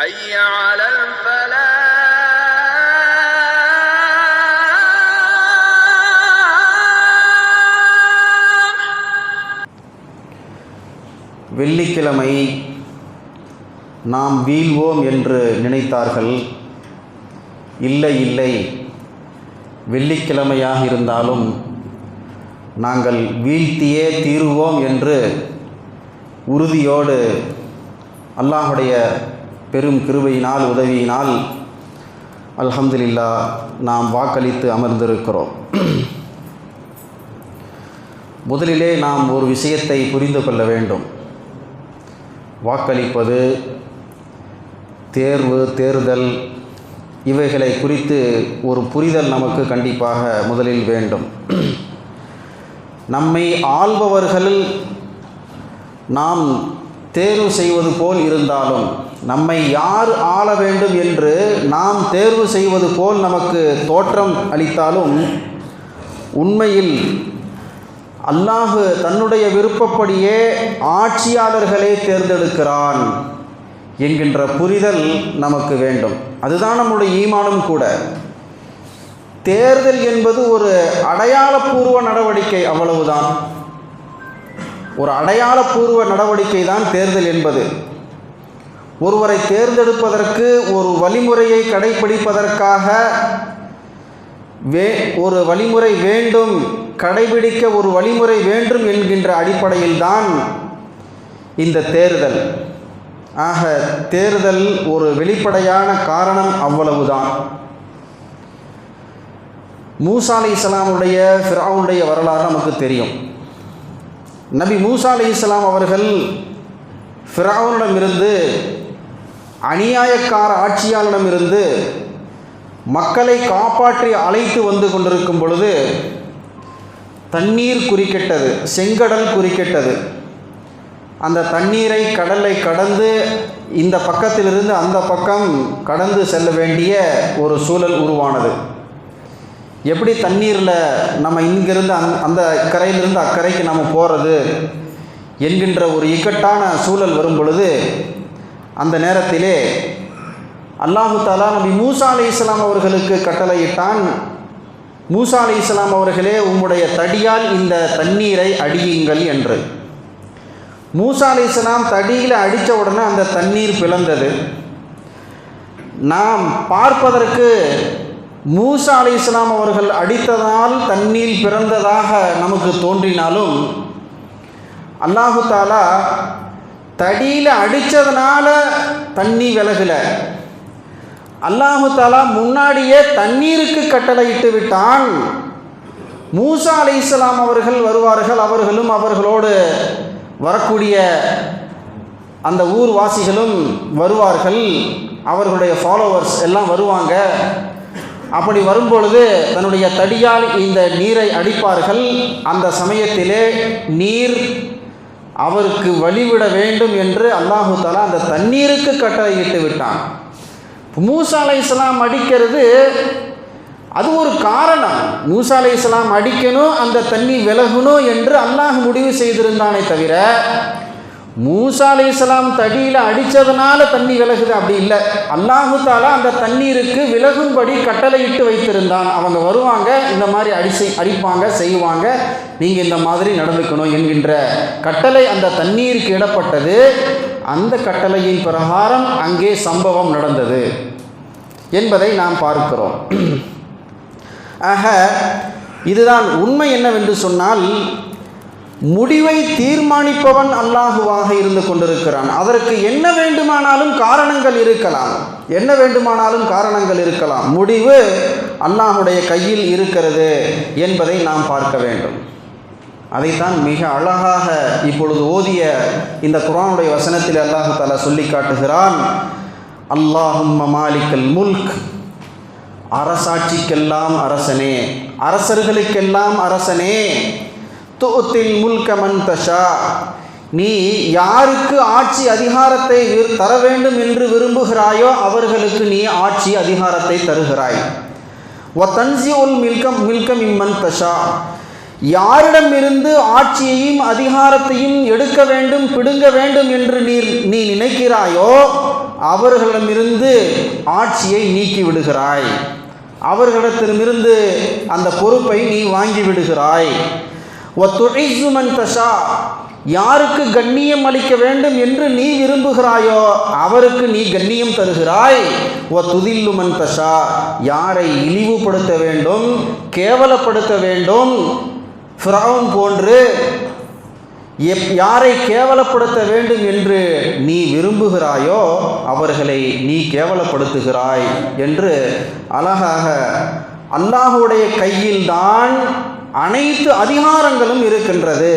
حي على الفلاح. வெள்ளிக்கிழமை நாம் வீழ்வோம் என்று நினைத்தார்கள். இல்லை இல்லை, வெள்ளிக்கிழமையாக இருந்தாலும் நாங்கள் வீழ்த்தியே தீருவோம் என்று உறுதியோடு அல்லாஹுடைய பெரும் கிருபையினால் உதவியினால் அல்ஹம்துலில்லாஹ் நாம் வாக்களித்து அமர்ந்திருக்கிறோம். முதலிலே நாம் ஒரு விஷயத்தை புரிந்து கொள்ள வேண்டும். வாக்களிப்பது, தேர்தல் இவைகளை குறித்து ஒரு புரிதல் நமக்கு கண்டிப்பாக முதலில் வேண்டும். நம்மை ஆள்பவர்கள் நாம் தேர்வு செய்வது போல் இருந்தாலும், நம்மை யார் ஆள வேண்டும் என்று நாம் தேர்வு செய்வது போல் நமக்கு தோற்றம் அளித்தாலும், உண்மையில் அல்லாஹ் தன்னுடைய விருப்பப்படியே ஆட்சியாளர்களை தேர்ந்தெடுக்கிறான் என்கின்ற புரிதல் நமக்கு வேண்டும். அதுதான் நம்முடைய ஈமானும் கூட. தேர்தல் என்பது ஒரு அடையாளப்பூர்வ நடவடிக்கை, அவ்வளவுதான். ஒரு அடையாளப்பூர்வ நடவடிக்கை தான் தேர்தல் என்பது. ஒருவரை தேர்ந்தெடுப்பதற்கு ஒரு வழிமுறையை கடைபிடிப்பதற்காக ஒரு வழிமுறை வேண்டும், கடைபிடிக்க ஒரு வழிமுறை வேண்டும் என்கின்ற அடிப்படையில் தான் இந்த தேர்தல். ஆக தேர்தல் ஒரு வெளிப்படையான காரணம், அவ்வளவுதான். மூசா அலைஹிஸ்ஸலாமுடைய ஃபிரௌனுடைய வரலாறு நமக்கு தெரியும். நபி மூசா அலைஹிஸ்ஸலாம் அவர்கள் ஃபிரௌனிடமிருந்து, அநியாயக்கார ஆட்சியாளரிடமிருந்து மக்களை காப்பாற்றி அழைத்து வந்து கொண்டிருக்கும் பொழுது தண்ணீர் குறுக்கிட்டது, செங்கடல் குறுக்கிட்டது. அந்த தண்ணீரை, கடலை கடந்து இந்த பக்கத்திலிருந்து அந்த பக்கம் கடந்து செல்ல வேண்டிய ஒரு சூழல் உருவானது. எப்படி தண்ணீரில் நம்ம இங்கிருந்து அந்த கரையிலிருந்து அக்கறைக்கு நம்ம போகிறது என்கின்ற ஒரு இக்கட்டான சூழல் வரும் பொழுது, அந்த நேரத்திலே அல்லாஹு தஆலா நபி மூசா அலைஹிஸ்ஸலாம் அவர்களுக்கு கட்டளையிட்டான், மூசா அலைஹிஸ்ஸலாம் அவர்களே, உம்முடைய தடியால் இந்த தண்ணீரை அடியுங்கள் என்று. மூசா அலைஹிஸ்ஸலாம் தடியில் அடித்த உடனே அந்த தண்ணீர் பிளந்தது. நாம் பார்ப்பதற்கு மூசா அலைஹிஸ்ஸலாம் அவர்கள் அடித்ததால் தண்ணீர் பிறந்ததாக நமக்கு தோன்றினாலும், அல்லாஹு தஆலா தடியில் அடித்ததுனால தண்ணி விலகலை. அல்லாஹு தஆலா முன்னாடியே தண்ணீருக்கு கட்டளையிட்டு விட்டான். மூசா அலைஹிஸ்ஸலாம் அவர்கள் வருவார்கள், அவர்களும் அவர்களோடு வரக்கூடிய அந்த ஊர்வாசிகளும் வருவார்கள், அவர்களுடைய ஃபாலோவர்ஸ் எல்லாம் வருவாங்க. அப்படி வரும்பொழுது தன்னுடைய தடியால் இந்த நீரை அடிப்பார்கள். அந்த சமயத்திலே நீர் அவருக்கு வழிவிட வேண்டும் என்று அல்லாஹு தஆலா அந்த தண்ணீருக்கு கட்டளையிட்டு விட்டான். மூசா அலைஹிஸ்ஸலாம் அடிக்கிறது அது ஒரு காரணம். மூசா அலைஹிஸ்ஸலாம் அடிக்கணும், அந்த தண்ணி விலகணும் என்று அல்லாஹ் முடிவு செய்திருந்தானே தவிர, மூசா அலைஹிஸ்ஸலாம் தடியில் அடித்ததுனால தண்ணி விலகுது அப்படி இல்லை. அல்லாஹு தஆலா அந்த தண்ணீருக்கு விலகும்படி கட்டளையிட்டு வைத்திருந்தான். அவங்க வருவாங்க, இந்த மாதிரி அடிப்பாங்க, செய்வாங்க, நீங்கள் இந்த மாதிரி நடந்துக்கணும் என்கின்ற கட்டளை அந்த தண்ணீருக்கு இடப்பட்டது. அந்த கட்டளையின் பிரகாரம் அங்கே சம்பவம் நடந்தது என்பதை நாம் பார்க்கிறோம். ஆக இதுதான் உண்மை. என்னவென்று சொன்னால், முடிவை தீர்மானிப்பவன் அல்லாஹுவாக இருந்து கொண்டிருக்கிறான். அதற்கு என்ன வேண்டுமானாலும் காரணங்கள் இருக்கலாம், முடிவு அல்லாஹுடைய கையில் இருக்கிறது என்பதை நாம் பார்க்க வேண்டும். அதைத்தான் மிக அழகாக இப்பொழுது ஓதிய இந்த குர்ஆனுடைய வசனத்தில் அல்லாஹு தஆலா சொல்லி காட்டுகிறான். அல்லாஹும்ம மாலிக்கல் முல்க், அரசாட்சிக்கெல்லாம் அரசனே, அரசர்களுக்கெல்லாம் அரசனே, துத்தில் முல்க மன் தஷா, நீ யாருக்கு ஆட்சி அதிகாரத்தை தர வேண்டும் என்று விரும்புகிறாயோ அவர்களுக்கு நீ ஆட்சி அதிகாரத்தை தருகிறாய். வ தன்சிஉல் மில்க மிம்மன் தஷா, யாரிடமிருந்து ஆட்சியையும் அதிகாரத்தையும் எடுக்க வேண்டும், பிடுங்க வேண்டும் என்று நீ நினைக்கிறாயோ அவர்களிடமிருந்து ஆட்சியை நீக்கி விடுகிறாய், அவர்களிடத்திலிருந்து அந்த பொறுப்பை நீ வாங்கி விடுகிறாய். வதுஇஸ்ஸு மன் தஷா, யாருக்கு கண்ணியம் அளிக்க வேண்டும் என்று நீ விரும்புகிறாயோ அவருக்கு நீ கண்ணியம் தருகிறாய். வதுதில்லு மன் தஷா, யாரை இழிவுபடுத்த வேண்டும், கேவலப்படுத்த வேண்டும், ஃபிரௌன் போன்று யாரை கேவலப்படுத்த வேண்டும் என்று நீ விரும்புகிறாயோ அவர்களை நீ கேவலப்படுத்துகிறாய் என்று அழகாக அல்லாஹுடைய கையில்தான் அனைத்து அதிகாரங்களும் இருக்கின்றது.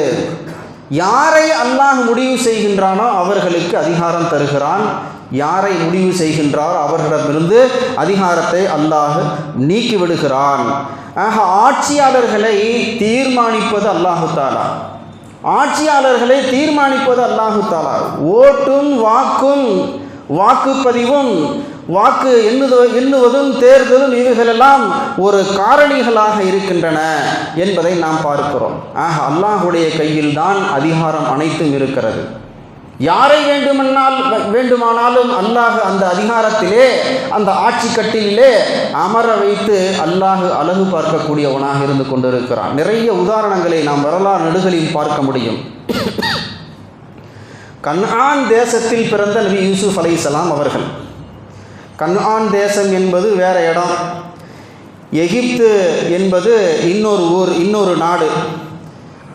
யாரை அல்லாஹ் முடிவு செய்கின்றானோ அவர்களுக்கு அதிகாரம் தருகிறான், யாரை முடிவு செய்கின்றாரோ அவர்களிடமிருந்து அதிகாரத்தை அல்லாஹ் நீக்கி விடுகிறான். ஆக ஆட்சியாளர்களை தீர்மானிப்பது அல்லாஹு தாலா, ஆட்சியாளர்களை தீர்மானிப்பது அல்லாஹு தாலா. ஓட்டும் வாக்கும் வாக்குப்பதிவும் வாக்கு எண்ணுவதும் தேர்தலும் இவைகளெல்லாம் ஒரு காரணிகளாக இருக்கின்றன என்பதை நாம் பார்க்கிறோம். ஆக அல்லாஹுடைய கையில் தான் அதிகாரம் அனைத்தும் இருக்கிறது. யாரை வேண்டுமானாலும் அல்லாஹ் அந்த அதிகாரத்திலே அந்த ஆட்சி கட்டிலே அமர வைத்து அல்லாஹ் அழகு பார்க்கக்கூடியவனாக இருந்து கொண்டிருக்கிறான். நிறைய உதாரணங்களை நாம் வரலாறு நெடுகளில் பார்க்க முடியும். கன்ஆன் தேசத்தில் பிறந்த நபி யூசுப் அலைஹிஸ்ஸலாம் அவர்கள். கன்ஆன் தேசம் என்பது வேற இடம், எகிப்து என்பது இன்னொரு ஊர், இன்னொரு நாடு.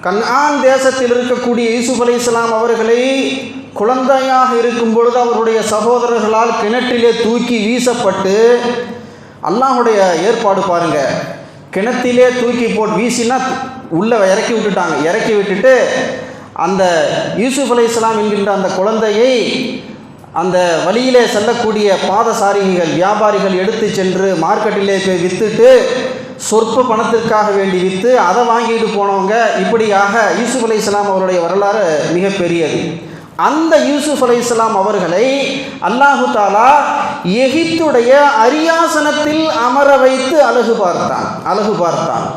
கன்ஆன் தேசத்தில் இருக்கக்கூடிய யூசுப் அலைஹிஸ்ஸலாம் அவர்களை குழந்தையாக இருக்கும் பொழுது அவருடைய சகோதரர்களால் கிணற்றிலே தூக்கி வீசப்பட்டு, அல்லாஹுடைய ஏற்பாடு பாருங்க, கிணத்திலே தூக்கி போட்டு வீசினா உள்ளே இறக்கி விட்டுட்டாங்க. இறக்கி விட்டுட்டு அந்த யூசுப் அலைஹிஸ்ஸலாம் என்கின்ற அந்த குழந்தையை அந்த வழியிலே செல்லக்கூடிய பாதசாரிகள் வியாபாரிகள் எடுத்து சென்று மார்க்கெட்டிலே போய் விற்றுட்டு சொற்ப பணத்திற்காக வேண்டி விற்று அதை வாங்கிட்டு போனவங்க. இப்படியாக யூசுப் அலைஹிஸ்ஸலாம் அவருடைய வரலாறு மிகப்பெரியது. அந்த யூசுப் அலைஹிஸ்ஸலாம் அவர்களை அல்லாஹு தாலா எகிப்துடைய அரியாசனத்தில் அமர வைத்து அழகு பார்த்தான்.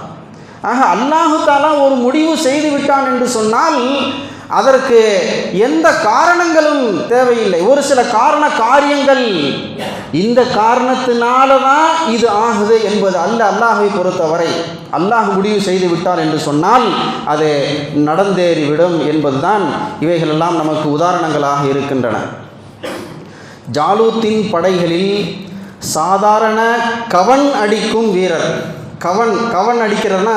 ஆக அல்லாஹு தாலா ஒரு முடிவு செய்து விட்டான் என்று சொன்னால் அதற்கு எந்த காரணங்களும் தேவையில்லை. ஒரு சில காரியங்கள் இந்த காரணத்தினால தான் இது ஆகுது என்பது அல்ல. அல்லாஹை பொறுத்தவரை அல்லாஹ் முடிவு செய்து விட்டார் என்று சொன்னால் அது நடந்தேறிவிடும் என்பதுதான் இவைகளெல்லாம் நமக்கு உதாரணங்களாக இருக்கின்றன. ஜாலூத்தின் படைகளில் சாதாரண கவன் அடிக்கும் வீரர், கவன் அடிக்கிறதுனா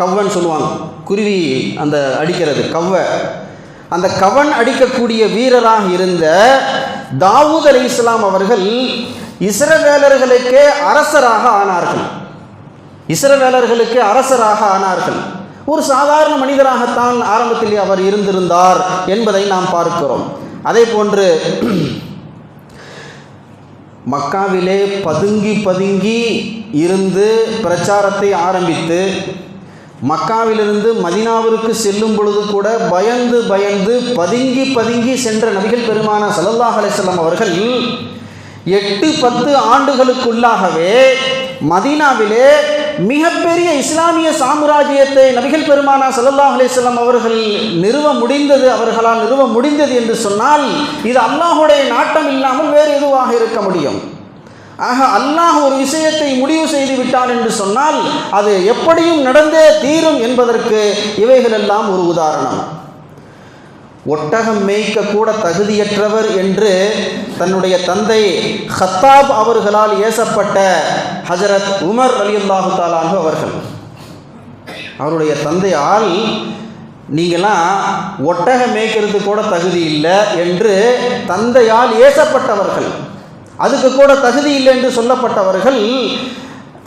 கவ்வன் சொல்லுவாங்க, குருவி அந்த அடிக்கிறது அந்த கவன் அடிக்கக்கூடிய வீரராக இருந்த தாவூத் அலைஹிஸ்ஸலாம் அவர்கள் இஸ்ரவேலர்களுக்கே அரசராக ஆனார்கள். ஒரு சாதாரண மனிதராகத்தான் ஆரம்பத்தில் அவர் இருந்திருந்தார் என்பதை நாம் பார்க்கிறோம். அதே போன்று மக்காவிலே பதுங்கி இருந்து பிரச்சாரத்தை ஆரம்பித்து மக்காவிலிருந்து மதீனாவிற்கு செல்லும் பொழுது கூட பயந்து பதுங்கி சென்ற நபிகள் பெருமானார் ஸல்லல்லாஹு அலைஹி வஸல்லம் அவர்கள் 8-10 ஆண்டுகளுக்குள்ளாகவே மதீனாவிலே மிகப்பெரிய இஸ்லாமிய சாம்ராஜ்யத்தை நபிகள் பெருமானார் ஸல்லல்லாஹு அலைஹி வஸல்லம் அவர்களால் நிறுவ முடிந்தது என்று சொன்னால் இது அல்லாஹுடைய நாட்டம் இல்லாமல் வேறு எதுவாக இருக்க முடியும்? ஆக அல்லாஹ் ஒரு விஷயத்தை முடிவு செய்து விட்டான் என்று சொன்னால் அது எப்படியும் நடந்தே தீரும் என்பதற்கு இவைகளெல்லாம் ஒரு உதாரணம். ஒட்டகம் மேய்க்க கூட தகுதியற்றவர் என்று தன்னுடைய தந்தை ஹத்தாப் அவர்களால் ஏசப்பட்ட ஹஜரத் உமர் ரலியல்லாஹு தஆலா அன்ஹு அவருடைய தந்தையால் நீங்களாம் ஒட்டகம் மேய்க்கிறது கூட தகுதி இல்லை என்று தந்தையால் ஏசப்பட்டவர்கள், அதுக்கு கூட தகுதி இல்லை என்று சொல்லப்பட்டவர்கள்.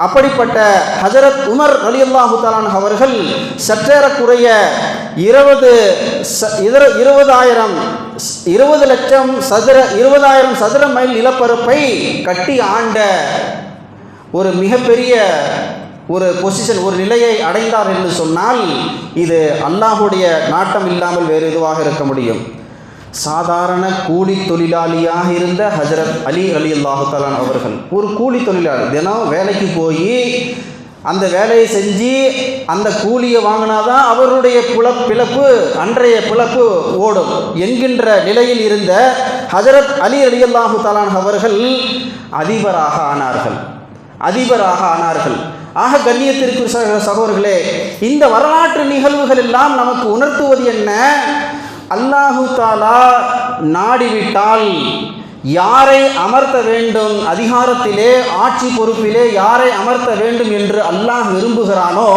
அப்படிப்பட்ட ஹஜரத் உமர் ரலியல்லாஹு தஆலா அன்ஹு அவர்கள் சற்றேறக்குறைய 20,000 சதுர மைல் நிலப்பரப்பை கட்டி ஆண்ட ஒரு மிகப்பெரிய ஒரு பொசிஷன், ஒரு நிலையை அடைந்தார் என்று சொன்னால் இது அல்லாஹுடைய நாட்டம் இல்லாமல் வேறு எதுவாக இருக்க முடியும்? சாதாரண கூலி தொழிலாளியாக இருந்த ஹஜரத் அலி ரலியல்லாஹு தஆலா அவர்கள் ஒரு கூலி தொழிலாளி, தினம் வேலைக்கு போய் அந்த வேலையை செஞ்சு அந்த கூலியை வாங்கினாதான் அவருடைய அன்றைய பிழப்பு ஓடும் என்கின்ற நிலையில் இருந்த ஹஜரத் அலி ரலியல்லாஹு தஆலா அவர்கள் அதிபராக ஆனார்கள். ஆக கண்ணியத்திற்கு சகோதரர்களே, இந்த வரலாற்று நிகழ்வுகள் எல்லாம் நமக்கு உணர்த்துவது என்ன? அல்லாஹு தஆலா நாடிவிட்டால் யாரை அமர்த்த வேண்டும், அதிகாரத்திலே ஆட்சி பொறுப்பிலே யாரை அமர்த்த வேண்டும் என்று அல்லாஹ் விரும்புகிறானோ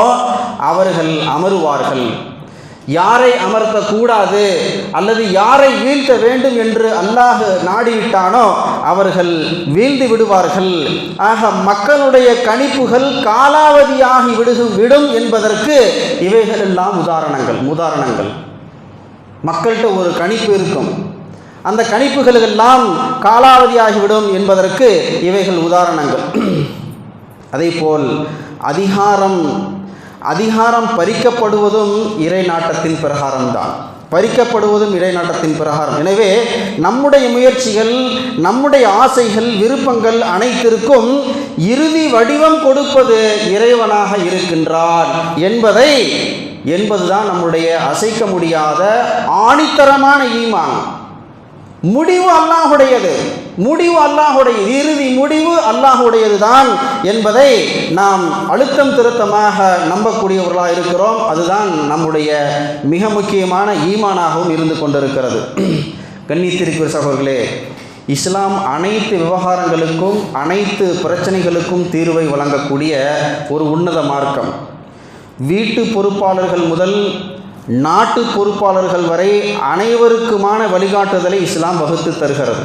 அவர்கள் அமருவார்கள். யாரை அமர்த்தக்கூடாது அல்லது யாரை வீழ்த்த வேண்டும் என்று அல்லாஹ் நாடிவிட்டானோ அவர்கள் வீழ்ந்து விடுவார்கள். ஆக மக்களுடைய கணிப்புகள் காலாவதியாகி விடும் என்பதற்கு இவைகள் எல்லாம் உதாரணங்கள். மக்கள்கிட்ட ஒரு கணிப்பு இருக்கும், அந்த கணிப்புகளெல்லாம் காலாவதியாகிவிடும் என்பதற்கு இவைகள் உதாரணங்கள். அதேபோல் அதிகாரம் பறிக்கப்படுவதும் இறை நாட்டத்தின் பிரகாரம். எனவே நம்முடைய முயற்சிகள், நம்முடைய ஆசைகள், விருப்பங்கள் அனைத்திற்கும் இறுதி வடிவம் கொடுப்பது இறைவனாக இருக்கின்றார் என்பதுதான் நம்முடைய அசைக்க முடியாத ஆணித்தரமான ஈமான். முடிவு அல்லாஹுடையது, இறுதி முடிவு அல்லாஹுடையது தான் என்பதை நாம் அழுத்தம் திருத்தமாக நம்பக்கூடியவர்களாக இருக்கிறோம். அதுதான் நம்முடைய மிக முக்கியமான ஈமானாகவும் இருந்து கொண்டிருக்கிறது. கண்ணியத்திற்குரிய சகோதரர்களே, இஸ்லாம் அனைத்து விவகாரங்களுக்கும் அனைத்து பிரச்சனைகளுக்கும் தீர்வை வழங்கக்கூடிய ஒரு உன்னத மார்க்கம். வீட்டு பொறுப்பாளர்கள் முதல் நாட்டு பொறுப்பாளர்கள் வரை அனைவருக்குமான வழிகாட்டுதலை இஸ்லாம் வகுத்து தருகிறது.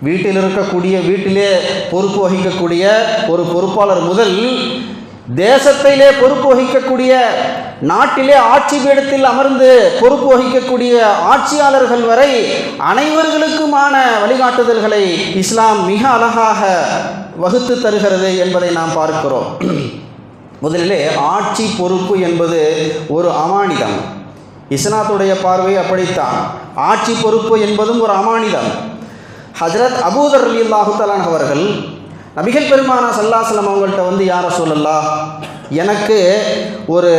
வீட்டிலே பொறுப்பு வகிக்கக்கூடிய ஒரு பொறுப்பாளர் முதல் தேசத்திலே பொறுப்பு வகிக்கக்கூடிய, நாட்டிலே ஆட்சி பீடத்தில் அமர்ந்து பொறுப்பு வகிக்கக்கூடிய ஆட்சியாளர்கள் வரை அனைவர்களுக்குமான வழிகாட்டுதல்களை இஸ்லாம் மிக அழகாக வகுத்து தருகிறது என்பதை நாம் பார்க்கிறோம். முதலிலே ஆட்சி பொறுப்பு என்பது ஒரு அமானிதம். இஸ்லாத்துடைய பார்வை அப்படித்தான். ஆட்சி பொறுப்பு என்பதும் ஒரு அமானிதம். ஹஜ்ரத் அபூதர் ரலியல்லாஹு தஆலா அவர்கள் நபிகள் பெருமானா ஸல்லல்லாஹு அலைஹி வஸல்லம் அவங்கள்ட்ட யா ரசூலல்லாஹ், எனக்கு ஒரு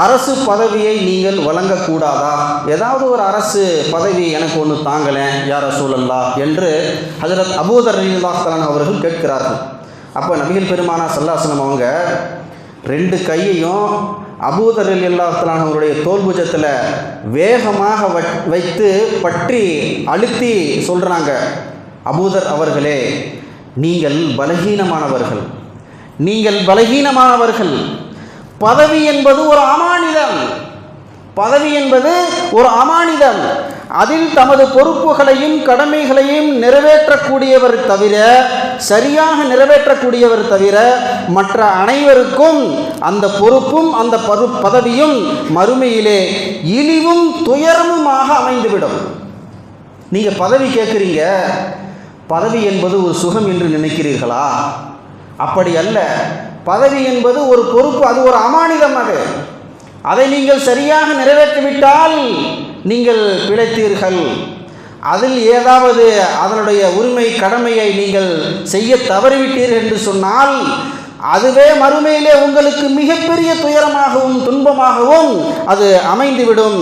அரசு பதவியை நீங்கள் வழங்கக்கூடாதா? ஏதாவது ஒரு அரசு பதவி எனக்கு ஒன்று தாங்களேன் யா ரசூலல்லாஹ் என்று ஹஜ்ரத் அபூதர் ரலியல்லாஹு தஆலா அவர்கள் கேட்கிறார்கள். அப்போ நபிகள் பெருமானா ஸல்லல்லாஹு அலைஹி வஸல்லம் அவங்க ரெண்டு கையையும் அபூதர் ரலியல்லாஹு தஆலா அவருடைய தோள்புஜத்தில் வேகமாக வைத்து பற்றி அழுத்தி சொல்கிறாங்க, அபூதர் அவர்களே, நீங்கள் பலகீனமானவர்கள். பதவி என்பது ஒரு அமானிதம். அதில் தமது பொறுப்புகளையும் கடமைகளையும் சரியாக நிறைவேற்றக்கூடியவர் தவிர மற்ற அனைவருக்கும் அந்த பொறுப்பும் அந்த பதவியும் மறுமையிலே இழிவும் துயரமுமாக அமைந்துவிடும். நீங்கள் பதவி கேட்குறீங்க, பதவி என்பது ஒரு சுகம் என்று நினைக்கிறீர்களா? அப்படி அல்ல. பதவி என்பது ஒரு பொறுப்பு, அது ஒரு அமானிதம். அதை நீங்கள் சரியாக நிறைவேற்றிவிட்டால் நீங்கள் பிழைத்தீர்கள். அதில் ஏதாவது அதனுடைய உரிமை கடமையை நீங்கள் செய்ய தவறிவிட்டீர்கள் என்று சொன்னால் அதுவே மறுமையிலே உங்களுக்கு மிகப்பெரிய துயரமாகவும் துன்பமாகவும் அது அமைந்துவிடும்.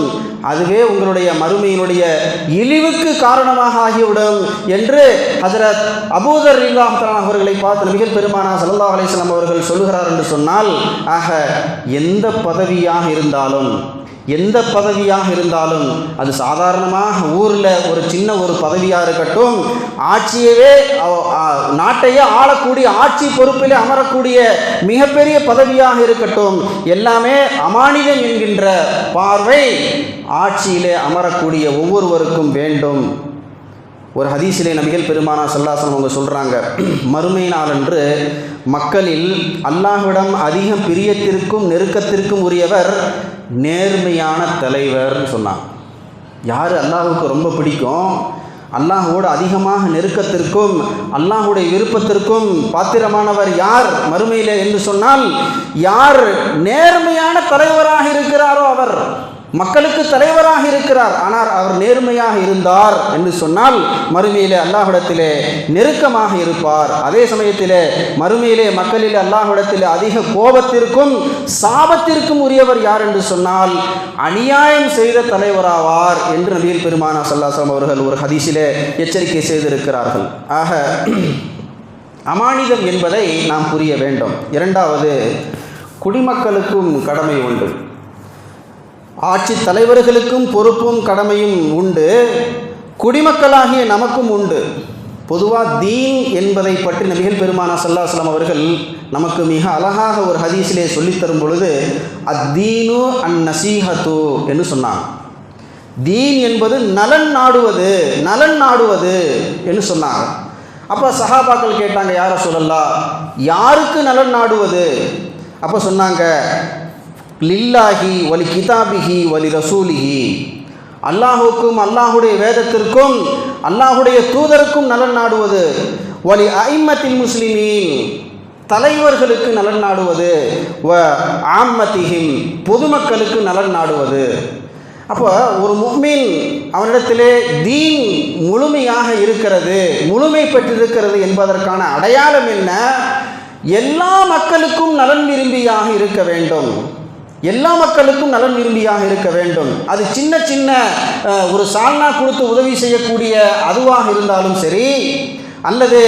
அதுவே உங்களுடைய மறுமையினுடைய இழிவுக்கு காரணமாக ஆகிவிடும் என்று ஹஜ்ரத் அபூதர் ரலியல்லாஹு தஆலா அவர்களை பார்த்து நபிகள் பெருமானா ஸல்லல்லாஹு அலைஹி வஸல்லம் அவர்கள் சொல்கிறார் என்று சொன்னால், ஆக எந்த பதவியாக இருந்தாலும் அது சாதாரணமாக ஊரில் ஒரு சின்ன ஒரு பதவியாக இருக்கட்டும், ஆட்சியவே நாட்டையே ஆளக்கூடிய ஆட்சி பொறுப்பிலே அமரக்கூடிய மிகப்பெரிய பதவியாக இருக்கட்டும், எல்லாமே அமானிதம் என்கின்ற பார்வை ஆட்சியிலே அமரக்கூடிய ஒவ்வொருவருக்கும் வேண்டும். ஒரு ஹதீஸிலே நபிகள் பெருமானா ஸல்லல்லாஹு அலைஹி வஸல்லம் அவங்க சொல்கிறாங்க, மறுமை நாளன்று மக்களில் அல்லாஹ்விடம் அதிகம் பிரியத்திற்கும் நெருக்கத்திற்கும் உரியவர் நேர்மையான தலைவர் சொன்னாங்க. யார் அல்லாஹ்வுக்கு ரொம்ப பிடிக்கும், அல்லாஹ்வோடு அதிகமாக நெருக்கத்திற்கும் அல்லாஹ்வுடைய விருப்பத்திற்கும் பாத்திரமானவர் யார் மறுமையிலே என்று சொன்னால், யார் நேர்மையான தலைவராக இருக்கிறாரோ அவர். மக்களுக்கு தலைவராக இருக்கிறார், ஆனால் அவர் நேர்மையாக இருந்தார் என்று சொன்னால் மறுமையிலே அல்லாஹ்விடத்திலே நெருக்கமாக இருப்பார். அதே சமயத்திலே மறுமையிலே மக்களிலே அல்லாஹ்விடத்திலே அதிக கோபத்திற்கும் சாபத்திற்கும் உரியவர் யார் என்று சொன்னால் அநியாயம் செய்த தலைவராவார் என்று நபிகள் பெருமானார் ஸல்லல்லாஹு அலைஹி வஸல்லம் அவர்கள் ஒரு ஹதீஸிலே எச்சரிக்கை செய்திருக்கிறார்கள். ஆக அமானிதம் என்பதை நாம் புரிய வேண்டும். இரண்டாவது, குடிமக்களுக்கும் கடமை உண்டு, ஆட்சி தலைவர்களுக்கும் பொறுப்பும் கடமையும் உண்டு, குடிமக்களாகிய நமக்கும் உண்டு. பொதுவாக தீன் என்பதை பற்றி நபிகள் பெருமானார் ஸல்லல்லாஹு அலைஹி வஸல்லம் அவர்கள் நமக்கு மிக அழகாக ஒரு ஹதீஸிலே சொல்லித்தரும் பொழுது அத்தீனு அந்நசீஹத்து என்று சொன்னாங்க. தீன் என்பது நலன் நாடுவது என்று சொன்னாங்க. அப்போ சஹாபாக்கள் கேட்டாங்க, யார ரசூலல்லாஹ், யாருக்கு நலன் நாடுவது? அப்போ சொன்னாங்க, லில்லாஹி வலி கிதாபிஹி வலி ரசூலிஹி, அல்லாஹுக்கும் அல்லாஹுடைய வேதத்திற்கும் அல்லாஹுடைய தூதருக்கும் நலன் நாடுவது, வலி அஇம்மத்தில் முஸ்லிமீன், தலைவர்களுக்கு நலன் நாடுவது, வ ஆம்மத்திஹிம், பொதுமக்களுக்கு நலன் நாடுவது. அப்போ ஒரு முஃமின் அவனிடத்திலே தீன் முழுமையாக இருக்கிறது, முழுமை பெற்றிருக்கிறது என்பதற்கான அடையாளம் என்ன? எல்லா மக்களுக்கும் நலன் விரும்பியாக இருக்க வேண்டும், எல்லா மக்களுக்கும் நலன் விரும்பியாக இருக்க வேண்டும். அது சின்ன சின்ன ஒரு சால்னா கொடுத்து உதவி செய்யக்கூடிய அதுவாக இருந்தாலும் சரி, அல்லது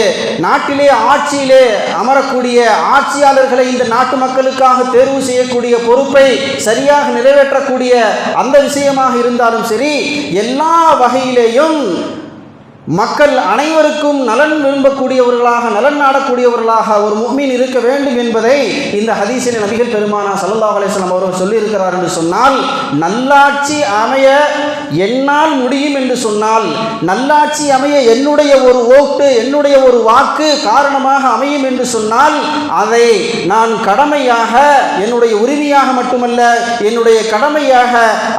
நாட்டிலே ஆட்சியிலே அமரக்கூடிய ஆட்சியாளர்களை இந்த நாட்டு மக்களுக்காக தேர்வு செய்யக்கூடிய பொறுப்பை சரியாக நிறைவேற்றக்கூடிய அந்த விஷயமாக இருந்தாலும் சரி, எல்லா வகையிலேயும் மக்கள் அனைவருக்கும் நலன் விரும்பக்கூடியவர்களாக, நலன் நாடக்கூடியவர்களாக ஒரு முஃமின் இருக்க வேண்டும் என்பதை இந்த ஹதீஸில் நபிகள் பெருமானார் ஸல்லல்லாஹு அலைஹி வஸல்லம் அவர்கள் சொல்லியிருக்கிறார் என்று சொன்னால், நல்லாட்சி அமைய என்னால் முடியும் என்று சொன்னால், நல்லாட்சி அமைய என்னுடைய ஒரு ஓட்டு, என்னுடைய ஒரு வாக்கு காரணமாக அமையும் என்று சொன்னால், அதை நான் கடமையாக, என்னுடைய உரிமையாக மட்டுமல்ல, என்னுடைய கடமையாக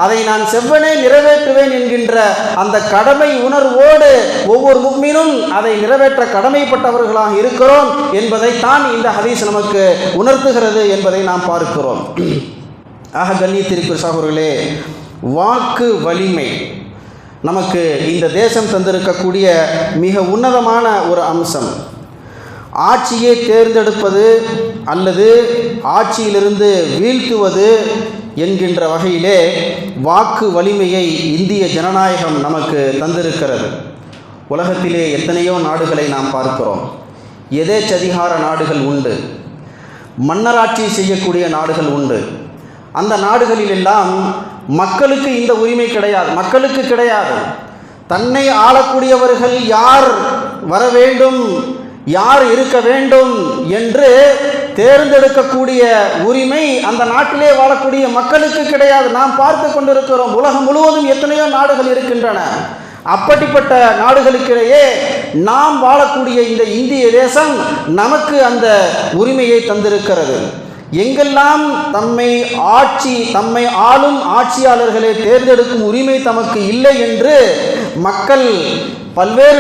அதை நான் செவ்வனே நிறைவேற்றுவேன் என்கின்ற அந்த கடமை உணர்வோடு ஒவ்வொரு முஃமினும் அதை நிறைவேற்ற கடமைப்பட்டவர்களாக இருக்கிறோம் என்பதைத்தான் இந்த ஹதீஸ் நமக்கு உணர்த்துகிறது என்பதை நாம் பார்க்கிறோம். ஆக கண்ணியத்திற்குரிய சகோதரர்களே, வாக்கு வலிமை நமக்கு இந்த தேசம் தந்திருக்கக்கூடிய மிக உன்னதமான ஒரு அம்சம். ஆட்சியை தேர்ந்தெடுப்பது அல்லது ஆட்சியிலிருந்து வீழ்த்துவது என்கின்ற வகையிலே வாக்கு வலிமையை இந்திய ஜனநாயகம் நமக்கு தந்திருக்கிறது. உலகத்திலே எத்தனையோ நாடுகளை நாம் பார்க்கிறோம். எதேச்சதிகார நாடுகள் உண்டு, மன்னராட்சி செய்யக்கூடிய நாடுகள் உண்டு. அந்த நாடுகளிலெல்லாம் மக்களுக்கு இந்த உரிமை கிடையாது, மக்களுக்கு கிடையாது. தன்னை ஆளக்கூடியவர்கள் யார் வர வேண்டும், யார் இருக்க வேண்டும் என்று தேர்ந்தெடுக்கக்கூடிய உரிமை அந்த நாட்டிலே வாழக்கூடிய மக்களுக்கு கிடையாது. நாம் பார்த்து கொண்டிருக்கிறோம். உலகம் முழுவதும் எத்தனையோ நாடுகள் இருக்கின்றன. அப்படிப்பட்ட நாடுகளுக்கிடையே நாம் வாழக்கூடிய இந்த இந்திய தேசம் நமக்கு அந்த உரிமையை தந்திருக்கிறது. எங்கெல்லாம் தம்மை ஆளும் ஆட்சியாளர்களை தேர்ந்தெடுக்கும் உரிமை தமக்கு இல்லை என்று மக்கள் பல்வேறு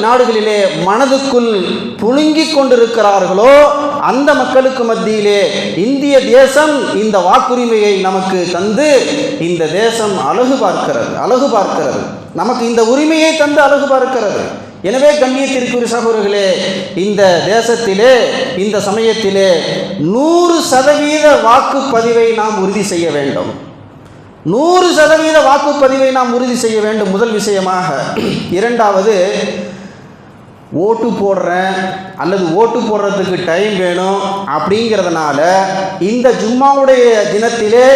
நாடுகளிலே மனதுக்குள் புழுங்கிக் கொண்டிருக்கிறார்களோ, அந்த மக்களுக்கு மத்தியிலே இந்திய தேசம் இந்த வாக்குரிமையை நமக்கு தந்து இந்த தேசம் அழகு பார்க்கிறது, நமக்கு இந்த உரிமையை தந்து அழகு பார்க்கிறது. எனவே கண்ணியத்திற்குரிய சகோதரர்களே, இந்த தேசத்திலே இந்த சமயத்திலே 100% வாக்குப்பதிவை நாம் உறுதி செய்ய வேண்டும். 100% வாக்குப்பதிவை நாம் உறுதி செய்ய வேண்டும் முதல் விஷயமாக. இரண்டாவது, ஓட்டு போடுறேன் அல்லது ஓட்டு போடுறதுக்கு டைம் வேணும் அப்படிங்கிறதுனால இந்த ஜும்மாவுடைய தினத்திலே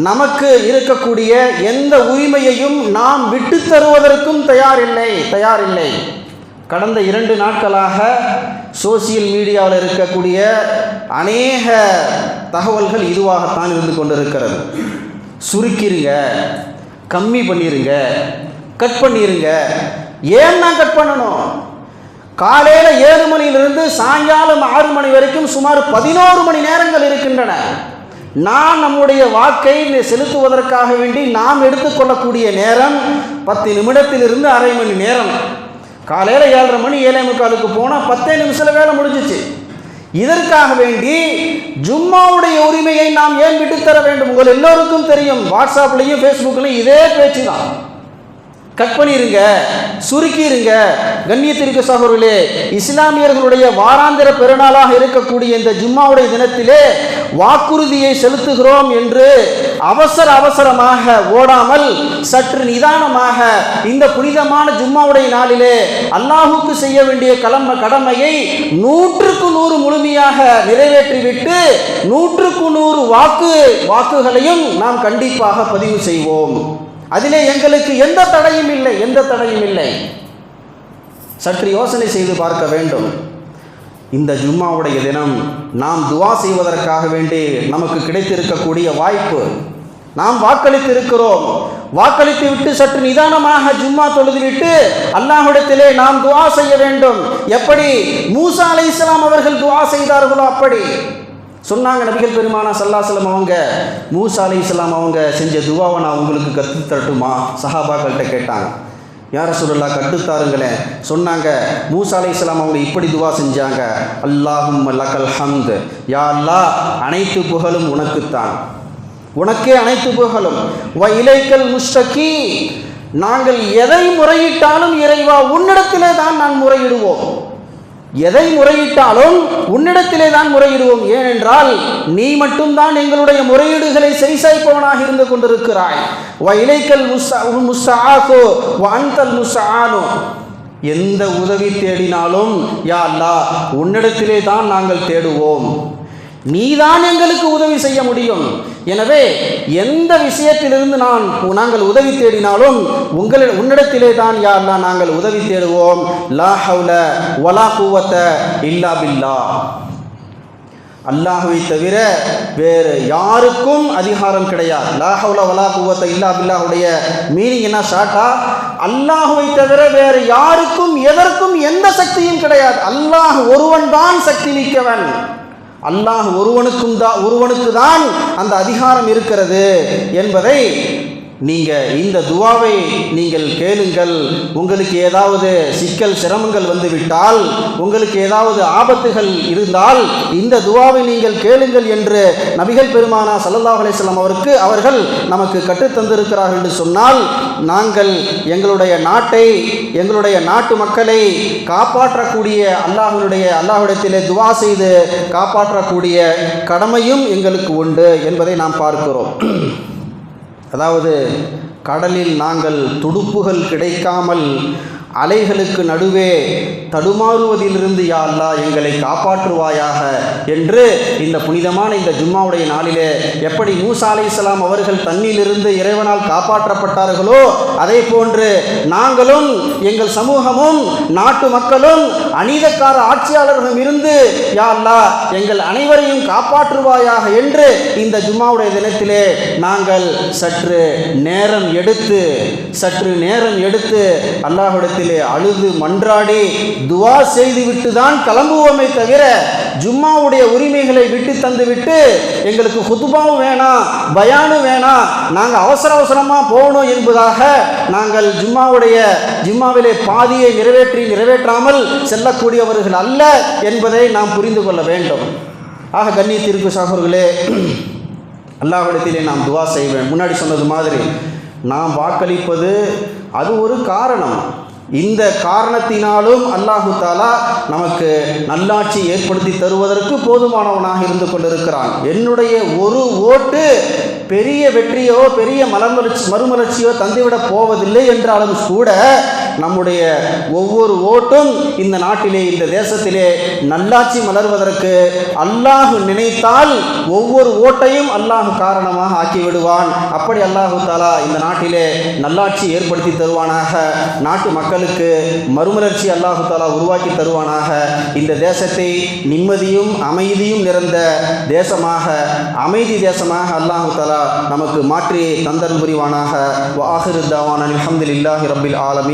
நமக்கு இருக்கக்கூடிய எந்த உரிமையையும் நாம் விட்டு தருவதற்கும் தயாரில்லை. கடந்த 2 நாட்களாக சோசியல் மீடியாவில் இருக்கக்கூடிய அநேக தகவல்கள் இதுவாகத்தான் இருந்து கொண்டிருக்கிறது. சுருக்கிருங்க, கம்மி பண்ணிருங்க, கட் பண்ணிருங்க. ஏன் நான் கட் பண்ணணும்? காலையில் 7 மணியிலிருந்து சாயங்காலம் 6 மணி வரைக்கும் சுமார் 11 மணி நேரங்கள் இருக்கின்றன. நாம் நம்முடைய வாக்கை செலுத்துவதற்காக வேண்டி நாம் எடுத்துக்கொள்ளக்கூடிய நேரம் 10 நிமிடத்திலிருந்து அரை மணி நேரம். காலையில் 7:30 மணி 7:45 போனால் 10 நிமிஷத்தில் வேலை முடிஞ்சிச்சு. இதற்காக வேண்டி ஜும்மாவுடைய உரிமையை நாம் ஏன் விட்டுத்தர வேண்டும்? உங்கள் எல்லோருக்கும் தெரியும், வாட்ஸ்அப்லையும் ஃபேஸ்புக்லையும் இதே பேச்சு தான். கட் பண்ணிருங்க, சுருக்கிருங்க. கண்ணியத்திற்கு சகோதரர்களே, இஸ்லாமியர்களுடைய வாராந்திர பெருநாளாக இருக்கக்கூடிய இந்த ஜும்மாவுடைய தினத்திலே வாக்குறுதியை செலுத்துகிறோம் என்று அவசரமாக ஓடாமல் சற்று நிதானமாக இந்த புனிதமான ஜும்மாவுடைய நாளிலே அல்லாஹுக்கு செய்ய வேண்டிய கடமையை 100% முழுமையாக நிறைவேற்றிவிட்டு 100% வாக்குகளையும் நாம் கண்டிப்பாக பதிவு செய்வோம். அதிலே எங்களுக்கு எந்த தடையும் இல்லை. சற்று யோசனை செய்து பார்க்க வேண்டும். இந்த ஜும்மாவுடைய தினம் நாம் துவா செய்வதற்காக வேண்டி நமக்கு கிடைத்திருக்கக்கூடிய வாய்ப்பு. நாம் வாக்களித்திருக்கிறோம். வாக்களித்து விட்டு சற்று நிதானமாக ஜும்மா தொழுதுவிட்டு அல்லாஹ்விடத்திலே நாம் துவா செய்ய வேண்டும். எப்படி மூசா அலைஹிஸ்ஸலாம் அவர்கள் துவா செய்தார்களோ அப்படி சொன்னாங்க நபிகள் பெருமானா ஸல்லல்லாஹு அலைஹி வஸல்லம் அவங்க. மூசா அலைஹிஸ்ஸலாம் அவங்க செஞ்ச துவாவை நான் உங்களுக்கு கற்று தரட்டுமா? சஹாபாக்கள்கிட்ட கேட்டாங்க. யா ரசூலுல்லாஹ் கற்றுத்தாருங்களேன். சொன்னாங்க, மூசா அலைஹிஸ்ஸலாம் அவங்க இப்படி துவா செஞ்சாங்க. அல்லாஹும்ம லக்கல் ஹம்த், யா அல்லாஹ் அனைத்து புகழும் உனக்குத்தான், உனக்கே அனைத்து புகழும். வ இலைக்கல் முஷ்தகி, நாங்கள் எதை முறையிட்டாலும் இறைவா உன்னிடத்திலே தான் நான் முறையிடுவோம். எதை முறையிட்டாலும் உன்னிடத்திலே தான் முறையிடுவோம். ஏனென்றால் நீ மட்டும்தான் எங்களுடைய முறையீடுகளை செய்சாய்ப்பவனாக இருந்து கொண்டிருக்கிறாய். வ இலைக்கல் முஸ்தஆஃபு வ அன்தல் முஸ்தஆனு, எந்த உதவி தேடினாலும் யா அல்லாஹ் உன்னிடத்திலே தான் நாங்கள் தேடுவோம், நீதான் எங்களுக்கு உதவி செய்ய முடியும். எனவே எந்த விஷயத்திலிருந்து நாங்கள் உதவி தேடினாலும் உன்னிடத்திலே தான் யா அல்லாஹ் நாங்கள் உதவி தேடுவோம். லா ஹவுல வலா குவத்த இல்லா பில்லாஹ், அல்லாஹ்வை தவிர வேறு யாருக்கும் அதிகாரம் கிடையாது. லா ஹவுல வலா குவத்த இல்லா பில்லாஹுடைய மீனிங் என்ன? ஷார்ட்டா, அல்லாஹ்வை தவிர வேறு யாருக்கும் எதற்கும் எந்த சக்தியும் கிடையாது. அல்லாஹ் ஒருவன் தான் சக்தி மிக்கவன். அல்லாஹ் ஒருவனுக்கு தான் அந்த அதிகாரம் இருக்கிறது என்பதை இந்த துவாவை நீங்கள் கேளுங்கள். உங்களுக்கு ஏதாவது சிக்கல் சிரமங்கள் வந்துவிட்டால், உங்களுக்கு ஏதாவது ஆபத்துகள் இருந்தால் இந்த துவாவை நீங்கள் கேளுங்கள் என்று நபிகள் பெருமானா ஸல்லல்லாஹு அலைஹி வஸல்லம் அவர்கள் நமக்கு கற்றுத்தந்திருக்கிறார்கள் என்று சொன்னால், நாங்கள் எங்களுடைய நாட்டை, எங்களுடைய நாட்டு மக்களை காப்பாற்றக்கூடிய அல்லாஹ்விடத்திலே துவா செய்து காப்பாற்றக்கூடிய கடமையும் எங்களுக்கு உண்டு என்பதை நாம் பார்க்கிறோம். அதாவது கடலில் நாங்கள் துடுப்புகள் கிடைக்காமல் அலைகளுக்கு நடுவே தடுமாறுவதிலிருந்து யா அல்லாஹ் எங்களை காப்பாற்றுவாயாக என்று இந்த புனிதமான இந்த ஜும்மாவுடைய நாளிலே எப்படி மூசா அலைஹிஸ்ஸலாம் அவர்கள் தண்ணிலிருந்து இறைவனால் காப்பாற்றப்பட்டார்களோ அதே போன்று நாங்களும் எங்கள் சமூகமும் நாட்டு மக்களும் அநீதக்கார ஆட்சியாளர்களும் இருந்து யா அல்லாஹ் எங்கள் அனைவரையும் காப்பாற்றுவாயாக என்று இந்த ஜும்மாவுடைய தினத்திலே நாங்கள் சற்று நேரம் எடுத்து அல்லாஹ்விடத்தில் அழுது மன்றாடி துவா செய்துவிட்டு தான் கிளம்புவோமே தவிர ஜும்மாவுடைய உரிமைகளை விட்டு தந்துவிட்டு எங்களுக்கு குத்துபாவும் வேணாம், பயானும் வேணாம், நாங்கள் அவசரமாக போகணும் என்பதாக நாங்கள் ஜும்மாவிலே பாதியை நிறைவேற்றாமல் செல்லக்கூடியவர்கள் அல்ல என்பதை நாம் புரிந்து கொள்ள வேண்டும். ஆக கண்ணியத்திற்கு சகோதரர்களே, அல்லாஹ்விடத்திலே நாம் துவா செய்வேன். முன்னாடி சொன்னது மாதிரி நாம் வாக்களிப்பது அது ஒரு காரணம். இந்த காரணத்தினாலும் அல்லாஹு தாலா நமக்கு நல்லாட்சி ஏற்படுத்தி தருவதற்கு போதுமானவனாக இருந்து கொண்டிருக்கிறான். என்னுடைய ஒரு ஓட்டு பெரிய வெற்றியோ பெரிய மறுமலர்ச்சியோ தந்துவிடப் போவதில்லை என்றாலும் கூட நம்முடைய ஒவ்வொரு ஓட்டும் இந்த நாட்டிலே, இந்த தேசத்திலே நல்லாட்சி மலர்வதற்கு அல்லாஹ் நினைத்தால் ஒவ்வொரு ஓட்டையும் அல்லாஹ் காரணமாக ஆக்கிவிடுவான். அப்படி அல்லாஹு தாலா இந்த நாட்டிலே நல்லாட்சி ஏற்படுத்தி தருவானாக. நாட்டு மக்களுக்கு மறுமலர்ச்சி அல்லாஹு தாலா உருவாக்கி தருவானாக. இந்த தேசத்தை நிம்மதியும் அமைதியும் நிறைந்த தேசமாக, அமைதி தேசமாக அல்லாஹு தாலா நமக்கு மாற்றி தந்தல் புரிவானாக. வ ஆகிரு தாவானா அல்ஹம்துலில்லாஹி ரப்பில் ஆலமீன்.